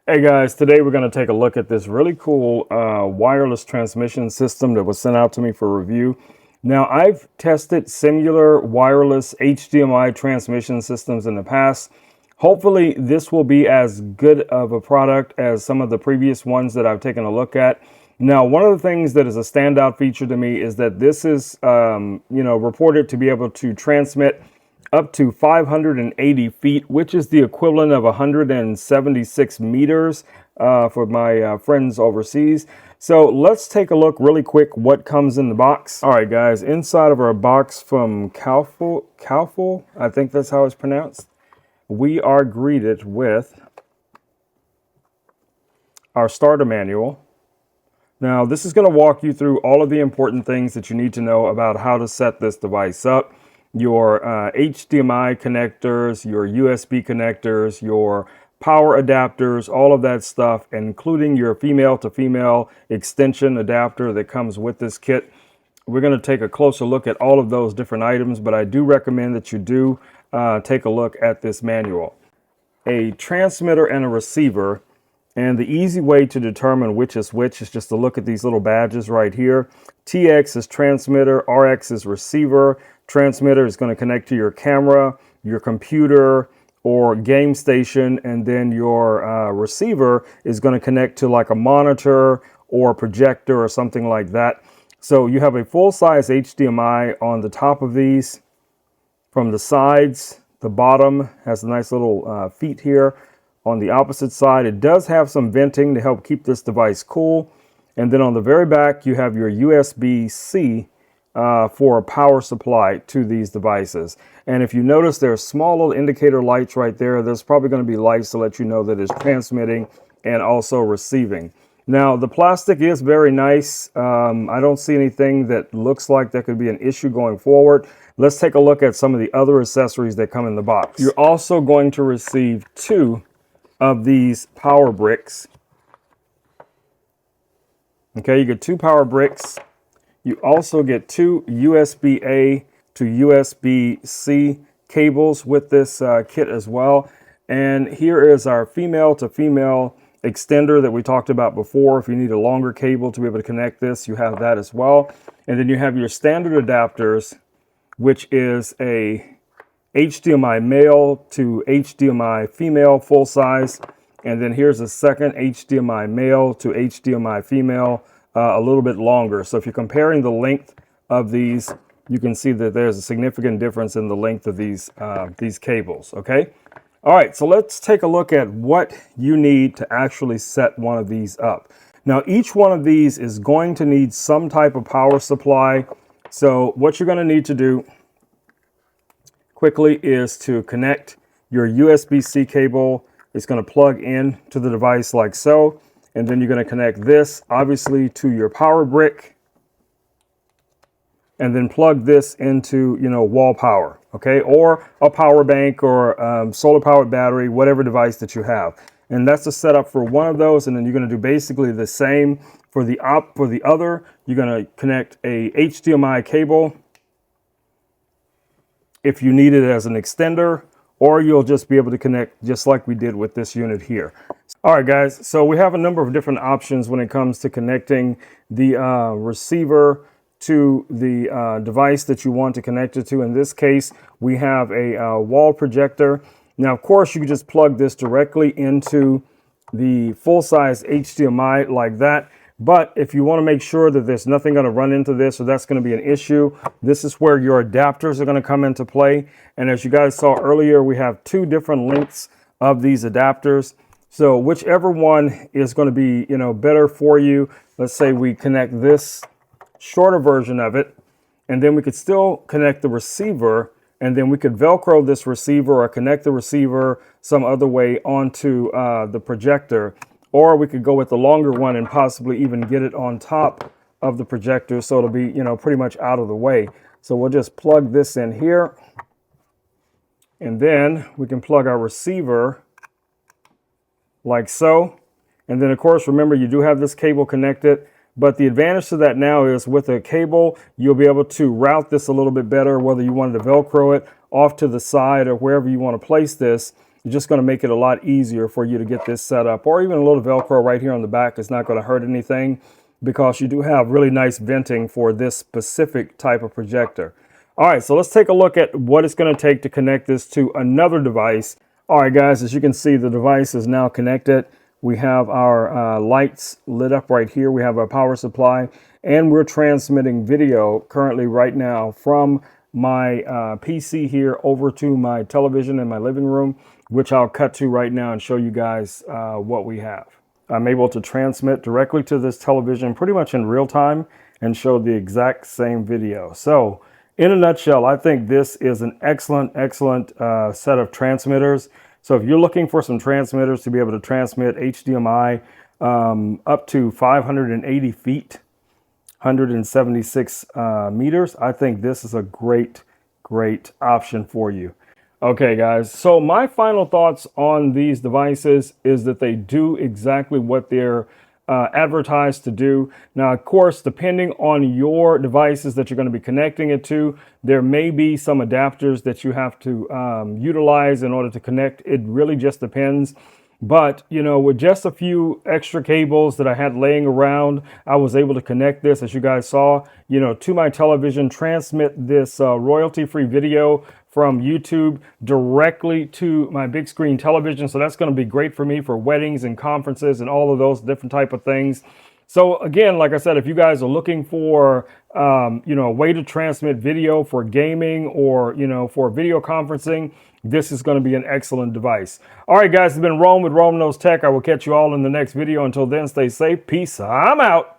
Hey guys, today we're going to take a look at this really cool wireless transmission system that was sent out to me for review. Now, I've tested similar wireless HDMI transmission systems in the past. Hopefully, this will be as good of a product as some of the previous ones that I've taken a look at. Now, one of the things that is a standout feature to me is that this is, reported to be able to transmit up to 580 feet, which is the equivalent of 176 meters for my friends overseas. So let's take a look really quick what comes in the box. All right, guys, inside of our box from Kaufel, I think that's how it's pronounced, we are greeted with our starter manual. Now, this is going to walk you through all of the important things that you need to know about how to set this device up. Your HDMI connectors, your USB connectors, your power adapters, all of that stuff, including your female to female extension adapter that comes with this kit. We're going to take a closer look at all of those different items, but I do recommend that you do take a look at this manual. A transmitter and a receiver. And the easy way to determine which is just to look at these little badges right here. TX is transmitter, RX is receiver. Transmitter is going to connect to your camera, your computer, or game station, and then your receiver is going to connect to like a monitor or a projector or something like that. So you have a full-size HDMI on the top of these. From the sides, the bottom has a nice little feet here. On the opposite side, it does have some venting to help keep this device cool. And then on the very back, you have your USB-C for a power supply to these devices. And if you notice, there are small little indicator lights right there. There's probably going to be lights to let you know that it's transmitting and also receiving. Now, the plastic is very nice. I don't see anything that looks like that could be an issue going forward. Let's take a look at some of the other accessories that come in the box. You're also going to receive two of these power bricks. Okay, you get two power bricks. You also get two USB-A to USB-C cables with this kit as well. And here is our female to female extender that we talked about before. If you need a longer cable to be able to connect this, you have that as well. And then you have your standard adapters, which is a HDMI male to HDMI female full size. And then here's a second HDMI male to HDMI female, a little bit longer. So if you're comparing the length of these, you can see that there's a significant difference in the length of these cables, okay? All right, so let's take a look at what you need to actually set one of these up. Now, each one of these is going to need some type of power supply. So what you're gonna need to do quickly is to connect your USB-C cable. It's going to plug in to the device like so, and then you're going to connect this obviously to your power brick, and then plug this into wall power, okay, or a power bank or solar powered battery, whatever device that you have. And that's the setup for one of those. And then you're going to do basically the same for the other. You're going to connect a HDMI cable if you need it as an extender, or you'll just be able to connect just like we did with this unit here. All right, guys, so we have a number of different options when it comes to connecting the receiver to the device that you want to connect it to. In this case, we have a wall projector. Now, of course, you can just plug this directly into the full-size HDMI like that. But if you want to make sure that there's nothing going to run into this or that's going to be an issue, this is where your adapters are going to come into play. And as you guys saw earlier, we have two different lengths of these adapters. So whichever one is going to be, better for you. Let's say we connect this shorter version of it, and then we could still connect the receiver, and then we could Velcro this receiver or connect the receiver some other way onto the projector. Or we could go with the longer one and possibly even get it on top of the projector, so it'll be, pretty much out of the way. So we'll just plug this in here, and then we can plug our receiver like so. And then, of course, remember, you do have this cable connected. But the advantage to that now is with a cable, you'll be able to route this a little bit better, whether you wanted to Velcro it off to the side or wherever you want to place this. just going to make it a lot easier for you to get this set up, or even a little Velcro right here on the back is not going to hurt anything, because you do have really nice venting for this specific type of projector. All right, so let's take a look at what it's going to take to connect this to another device. All right, guys, as you can see, the device is now connected. We have our lights lit up right here. We have our power supply, and we're transmitting video currently right now from my PC here over to my television in my living room, which I'll cut to right now and show you guys what we have. I'm able to transmit directly to this television pretty much in real time and show the exact same video. So in a nutshell, I think this is an excellent set of transmitters. So if you're looking for some transmitters to be able to transmit HDMI up to 580 feet, 176 meters, I think this is a great option for you. Okay, guys, so my final thoughts on these devices is that they do exactly what they're advertised to do. Now, of course, depending on your devices that you're going to be connecting it to, there may be some adapters that you have to utilize in order to connect. It really just depends. But, you know, with just a few extra cables that I had laying around, I was able to connect this, as you guys saw, you know, to my television, transmit this royalty-free video from YouTube directly to my big screen television. So that's going to be great for me for weddings and conferences and all of those different type of things. So again, like I said, if you guys are looking for, you know, a way to transmit video for gaming or, you know, for video conferencing, this is going to be an excellent device. All right, guys, it's been Rome with Rome Knows Tech. I will catch you all in the next video. Until then, stay safe. Peace. I'm out.